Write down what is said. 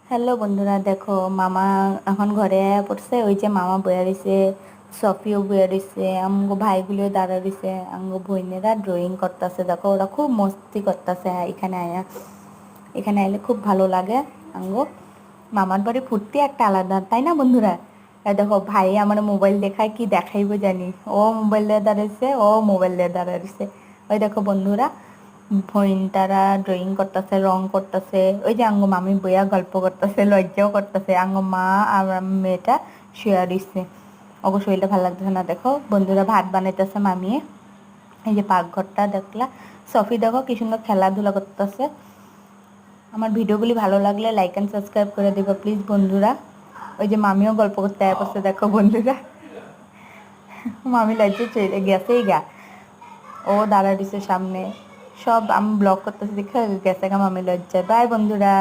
Hello বন্ধুরা, দেখো মামা এখন ঘরে পড়ছে। ওই যে মামা বইয়া রইছে, সফিও বইয়া রইছে, আমগো ভাইগুলিও দাঁড়া রইছে, আমগো বোনেরা ড্রয়িং করতেছে। দেখো ওরা খুব মস্তি করতেছে এখানে আয়া। এখানে আইলে খুব ভালো লাগে। আমগো মামার বাড়ি ফুর্তি একটা আলাদা, তাই না বন্ধুরা? আর দেখো ভাই আমার মোবাইল দেখায়, কি দেখাইবো জানি। ও মোবাইল দিয়ে দাঁড়াইছে, ও মোবাইল দিয়ে দাঁড়াইছে। ওই দেখো বন্ধুরা, তারা ড্রয়িং করতেছে, রং করতেছে। ওই যে আঙ্গো মামি বইয়া গল্প করতেছে, লজ্জাও করতেছে। আঙ্গো মা আর মেয়েটা শুয়ে দিচ্ছে। ওগো শরীরটা ভালো লাগতেছে না। দেখো বন্ধুরা ভাত বানাইতেছে মামিয়ে। এই যে পাকঘরটা দেখলা। সফি দেখো কি সুন্দর খেলাধুলা করতেছে। আমার ভিডিওগুলি ভালো লাগলে লাইক অ্যান্ড সাবস্ক্রাইব করে দিবা প্লিজ বন্ধুরা। ওই যে মামিও গল্প করতে আসছে, দেখো বন্ধুরা। মামি লজ্জা চলে গেছেই গা, ও দাঁড়া দিছে সামনে। সব আমি ব্লগ করতেছি দেখে গেছে গা মামি লজ্জায়। বাই বন্ধুরা।